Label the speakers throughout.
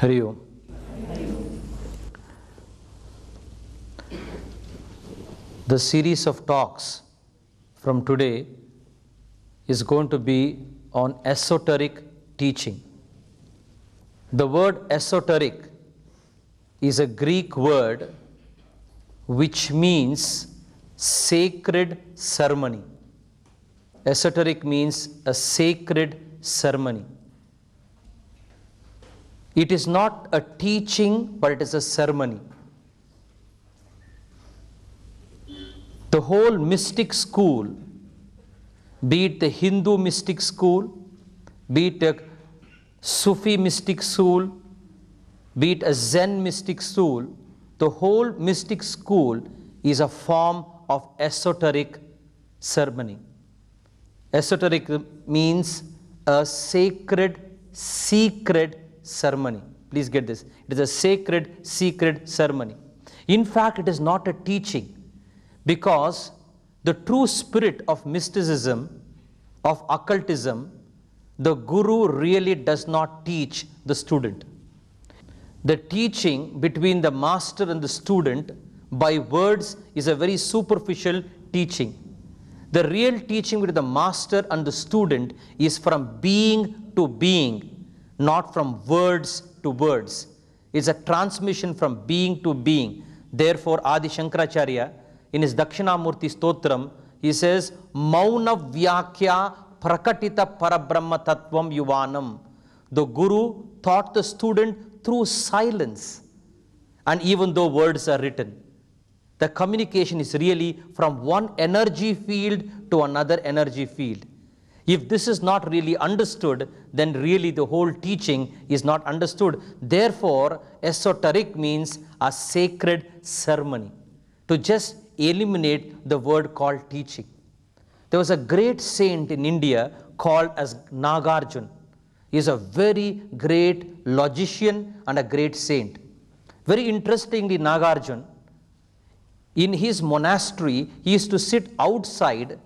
Speaker 1: Hari Om. The series of talks from today is going to be on esoteric teaching. The word esoteric is a Greek word which means sacred ceremony. Esoteric means a sacred ceremony. It is not a teaching, but it is a ceremony. The whole mystic school, be it the Hindu mystic school, be it a Sufi mystic school, be it a Zen mystic school, the whole mystic school is a form of esoteric ceremony. Esoteric means a sacred, secret ceremony. Please get this. It is a sacred, secret ceremony. In fact, it is not a teaching, because the true spirit of mysticism, of occultism, the guru really does not teach the student. The teaching between the master and the student by words is a very superficial teaching. The real teaching with the master and the student is from being to being, not from words to words. It's a transmission from being to being. Therefore, Adi Shankaracharya, in his Dakshinamurti Stotram, he says, Mauna Vyakya Prakatita Parabrahma Tattvam Yuvanam. The Guru taught the student through silence. And even though words are written, the communication is really from one energy field to another energy field. If this is not really understood, then really the whole teaching is not understood. Therefore, esoteric means a sacred ceremony. To just eliminate the word called teaching. There was a great saint in India called as Nagarjuna. He is a very great logician and a great saint. Very interestingly, Nagarjuna, in his monastery, he used to sit outside.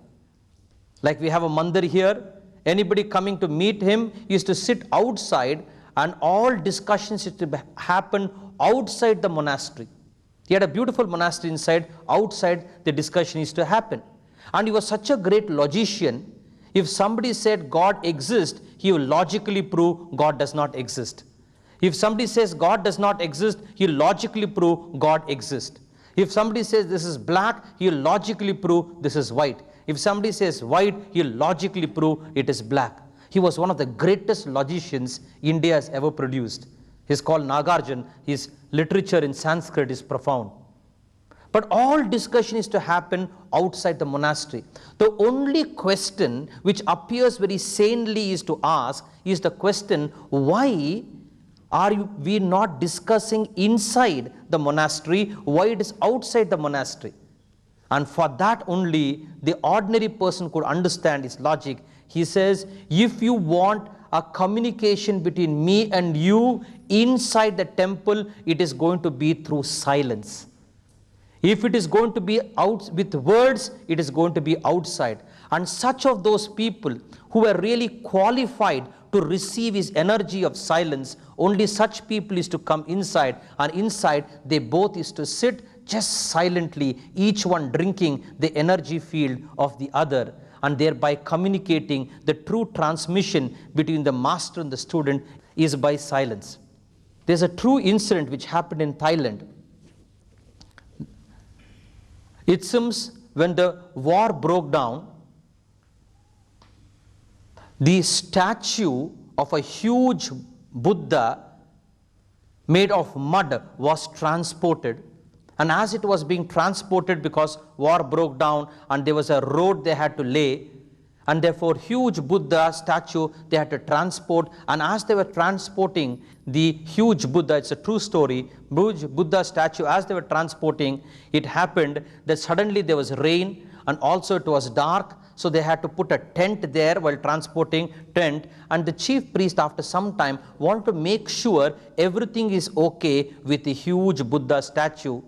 Speaker 1: Like we have a mandir here, anybody coming to meet him used to sit outside, and all discussions used to happen outside the monastery. He had a beautiful monastery inside. Outside, the discussion used to happen. And he was such a great logician. If somebody said God exists, he will logically prove God does not exist. If somebody says God does not exist, he will logically prove God exists. If somebody says this is black, he will logically prove this is white. If somebody says white, he will logically prove it is black. He was one of the greatest logicians India has ever produced. He is called Nagarjuna. His literature in Sanskrit is profound. But all discussion is to happen outside the monastery. The only question which appears very sanely is to ask is the question, why are we not discussing inside the monastery? Why it is outside the monastery? And for that only the ordinary person could understand his logic. He says, if you want a communication between me and you inside the temple, it is going to be through silence. If it is going to be out with words, it is going to be outside. And such of those people who are really qualified to receive his energy of silence, only such people is to come inside, and inside they both is to sit just silently, each one drinking the energy field of the other, and thereby communicating. The true transmission between the master and the student is by silence. There's a true incident which happened in Thailand. It seems when the war broke down, the statue of a huge Buddha made of mud was transported. And as it was being transported, because war broke down and there was a road they had to lay, and therefore huge Buddha statue they had to transport. And as they were transporting the huge Buddha, it's a true story, huge Buddha statue, as they were transporting, it happened that suddenly there was rain, and also it was dark, so they had to put a tent there while transporting tent. And the chief priest, after some time, wanted to make sure everything is okay with the huge Buddha statue,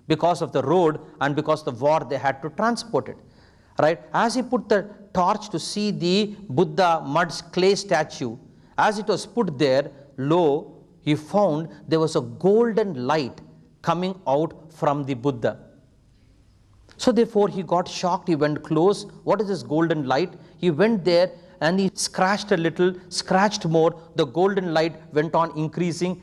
Speaker 1: because of the road and because of the war they had to transport it. Right? As he put the torch to see the Buddha mud clay statue, as it was put there, lo, he found there was a golden light coming out from the Buddha. So therefore he got shocked, he went close. What is this golden light? He went there and he scratched a little, scratched more. The golden light went on increasing,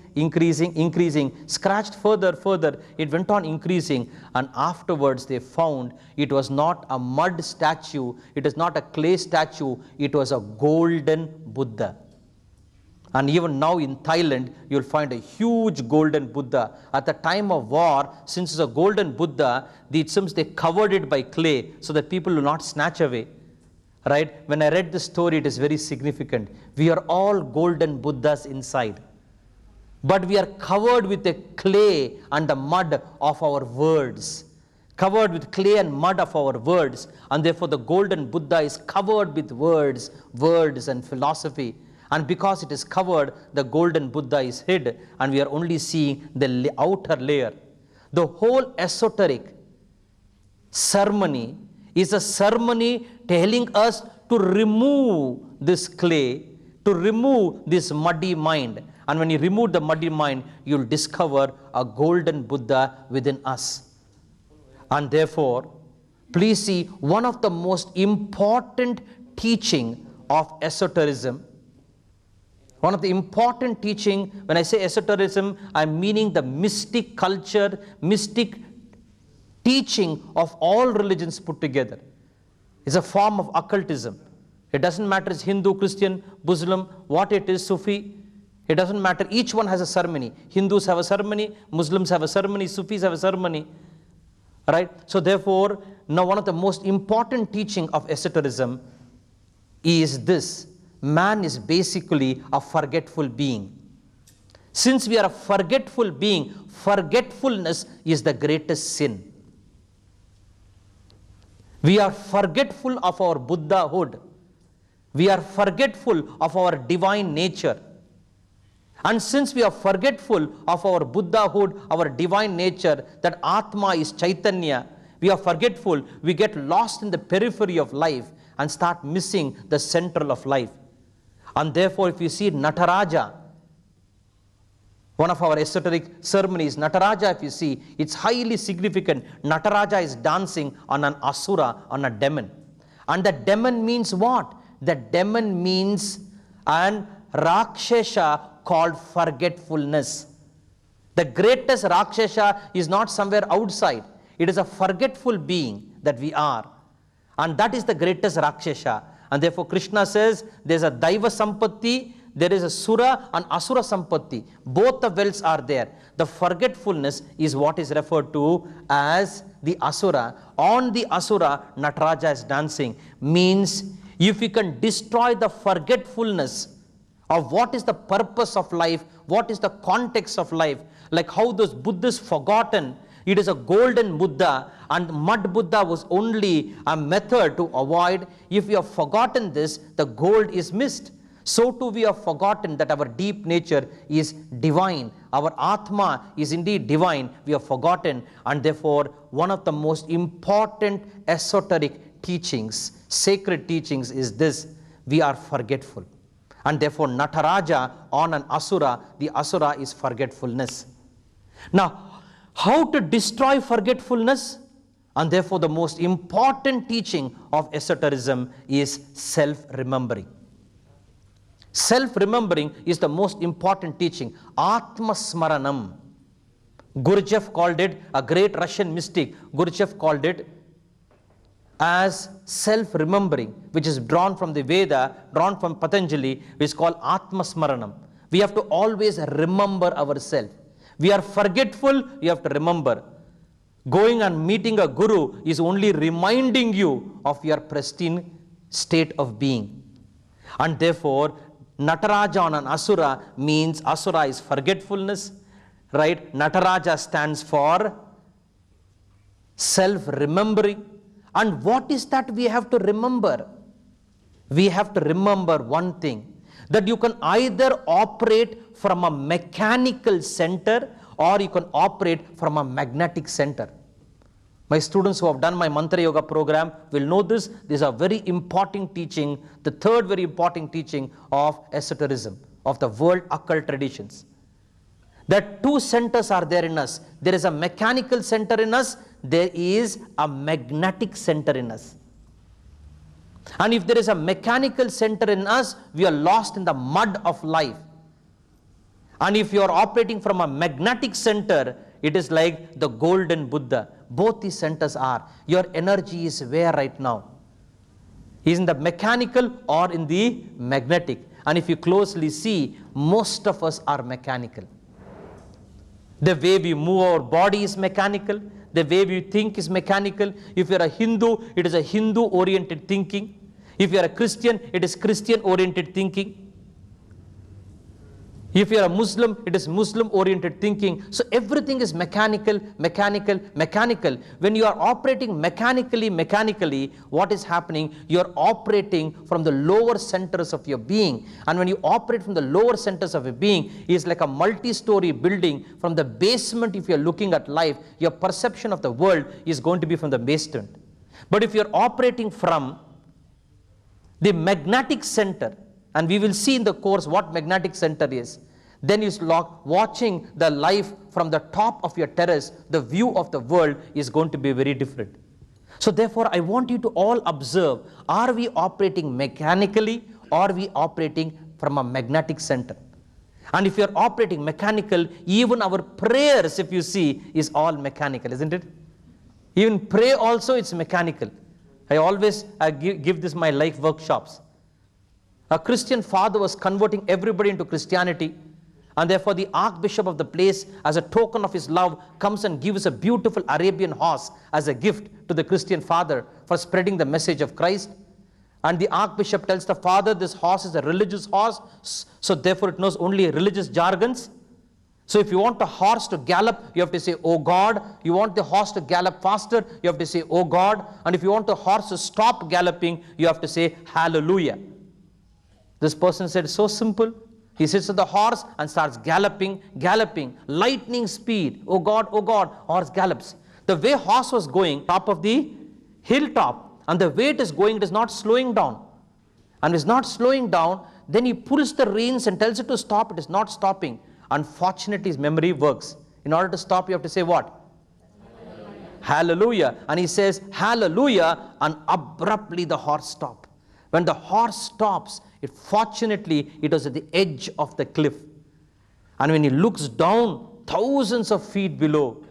Speaker 1: scratched further, it went on increasing. And afterwards they found it was not a mud statue, it is not a clay statue, it was a golden Buddha. And even now in Thailand, you'll find a huge golden Buddha. At the time of war, since it's a golden Buddha, it seems they covered it by clay so that people will not snatch away. Right? When I read this story, it is very significant. We are all golden Buddhas inside. But we are covered with the clay and the mud of our words. Covered with clay and mud of our words. And therefore the golden Buddha is covered with words and philosophy. And because it is covered, the golden Buddha is hid, and we are only seeing the outer layer. The whole esoteric ceremony is a ceremony telling us to remove this clay, to remove this muddy mind. And when you remove the muddy mind, you'll discover a golden Buddha within us. And therefore, please see, one of the most important teaching of esotericism, one of the important teaching, when I say esotericism, I'm meaning the mystic culture, mystic teaching of all religions put together. It's a form of occultism. It doesn't matter it's Hindu, Christian, Muslim, what it is, Sufi. It doesn't matter. Each one has a ceremony. Hindus have a ceremony, Muslims have a ceremony, Sufis have a ceremony. Right? So therefore, now one of the most important teaching of esotericism is this. Man is basically a forgetful being. Since we are a forgetful being, forgetfulness is the greatest sin. We are forgetful of our Buddhahood. We are forgetful of our divine nature. And since we are forgetful of our Buddhahood, our divine nature, that Atma is Chaitanya, we are forgetful, we get lost in the periphery of life and start missing the central of life. And therefore, if you see Nataraja, one of our esoteric ceremonies, Nataraja, if you see, it's highly significant. Nataraja is dancing on an asura, on a demon. And the demon means what? The demon means an Rakshasa called forgetfulness. The greatest Rakshasa is not somewhere outside. It is a forgetful being that we are. And that is the greatest Rakshasa. And therefore Krishna says there's a Daiva Sampatti, there is a Sura and Asura Sampatti. Both the wealths are there. The forgetfulness is what is referred to as the Asura. On the Asura, Nataraja is dancing. Means if you can destroy the forgetfulness of what is the purpose of life, what is the context of life, like how those Buddhists forgotten, it is a golden Buddha and mud Buddha was only a method to avoid. If we have forgotten this, the gold is missed. So too we have forgotten that our deep nature is divine. Our Atma is indeed divine. We have forgotten, and therefore one of the most important esoteric teachings, sacred teachings is this: we are forgetful. And therefore Nataraja on an Asura, the Asura is forgetfulness. Now, how to destroy forgetfulness? And therefore the most important teaching of esotericism is self-remembering. Self-remembering is the most important teaching. Atma Smaranam. Gurdjieff called it, a great Russian mystic, Gurdjieff called it as self-remembering, which is drawn from the Veda, drawn from Patanjali, which is called Atma Smaranam. We have to always remember ourselves. We are forgetful, you have to remember. Going and meeting a guru is only reminding you of your pristine state of being. And therefore, Nataraja on an Asura means Asura is forgetfulness, right? Nataraja stands for self-remembering. And what is that we have to remember? We have to remember one thing, that you can either operate from a mechanical center or you can operate from a magnetic center. My students who have done my Mantra Yoga program will know this. This is a very important teaching, the third very important teaching of esotericism, of the world occult traditions. That two centers are there in us. There is a mechanical center in us. There is a magnetic center in us. And if there is a mechanical center in us, we are lost in the mud of life. And if you are operating from a magnetic center, it is like the golden Buddha. Both these centers are. Your energy is where right now? Is in the mechanical or in the magnetic? And if you closely see, most of us are mechanical. The way we move our body is mechanical. The way we think is mechanical. If you are a Hindu, it is a Hindu-oriented thinking. If you are a Christian, it is Christian-oriented thinking. If you are a Muslim, it is Muslim-oriented thinking. So everything is mechanical, mechanical, mechanical. When you are operating mechanically, what is happening? You are operating from the lower centers of your being. And when you operate from the lower centers of your being, it is like a multi-story building. From the basement, if you are looking at life, your perception of the world is going to be from the basement. But if you are operating from the magnetic center, and we will see in the course what magnetic center is, then you start watching the life from the top of your terrace, the view of the world is going to be very different. So therefore, I want you to all observe, are we operating mechanically or are we operating from a magnetic center? And if you are operating mechanical, even our prayers, if you see, is all mechanical, isn't it? Even pray also, it's mechanical. I always give this my life workshops. A Christian father was converting everybody into Christianity, and therefore the archbishop of the place, as a token of his love, comes and gives a beautiful Arabian horse as a gift to the Christian father for spreading the message of Christ. And the archbishop tells the father, this horse is a religious horse, so therefore it knows only religious jargons. So if you want a horse to gallop, you have to say, oh God. You want the horse to gallop faster, you have to say, oh God. And if you want the horse to stop galloping, you have to say, hallelujah. This person said, so simple. He sits on the horse and starts galloping, lightning speed. Oh God, horse gallops. The way horse was going, top of the hilltop, and the way it is going, it is not slowing down. And it is not slowing down, then he pulls the reins and tells it to stop, it is not stopping. Unfortunately, his memory works. In order to stop, you have to say what? Hallelujah. And he says, hallelujah, and abruptly the horse stopped. When the horse stops, fortunately, it was at the edge of the cliff. And when he looks down, thousands of feet below,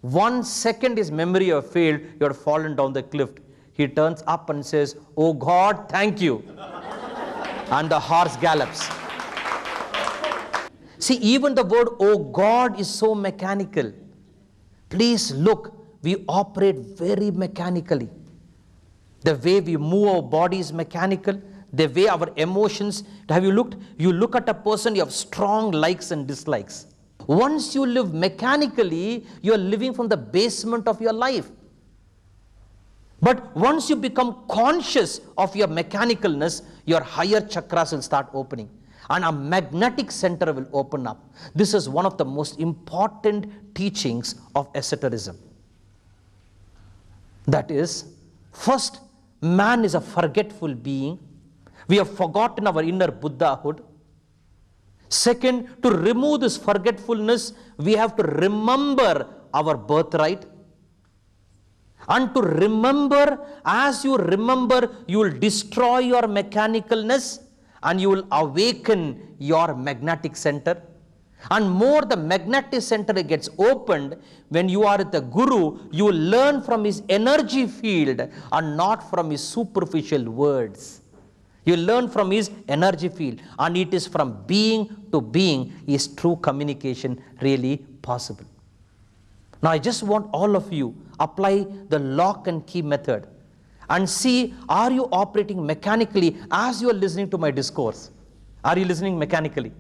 Speaker 1: 1 second his memory have failed, you have fallen down the cliff. He turns up and says, oh God, thank you. And the horse gallops. See, even the word, oh God, is so mechanical. Please look, we operate very mechanically. The way we move our body is mechanical. The way our emotions, have you looked? You look at a person, you have strong likes and dislikes. Once you live mechanically, you are living from the basement of your life. But once you become conscious of your mechanicalness, your higher chakras will start opening. And a magnetic center will open up. This is one of the most important teachings of esotericism. That is, first, man is a forgetful being. We have forgotten our inner Buddhahood. Second, to remove this forgetfulness, we have to remember our birthright. And to remember, as you remember, you will destroy your mechanicalness and you will awaken your magnetic center. And more the magnetic center gets opened, when you are with the Guru, you will learn from his energy field and not from his superficial words. You learn from his energy field, and it is from being to being is true communication really possible. Now I just want all of you apply the lock and key method and see, are you operating mechanically as you are listening to my discourse? Are you listening mechanically?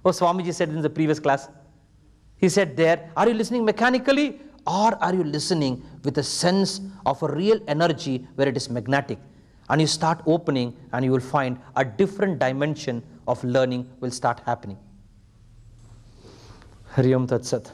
Speaker 1: Oh, Swamiji said in the previous class, he said there, are you listening mechanically or are you listening with a sense of a real energy where it is magnetic? And you start opening and you will find a different dimension of learning will start happening. Hari Om Tat Sat.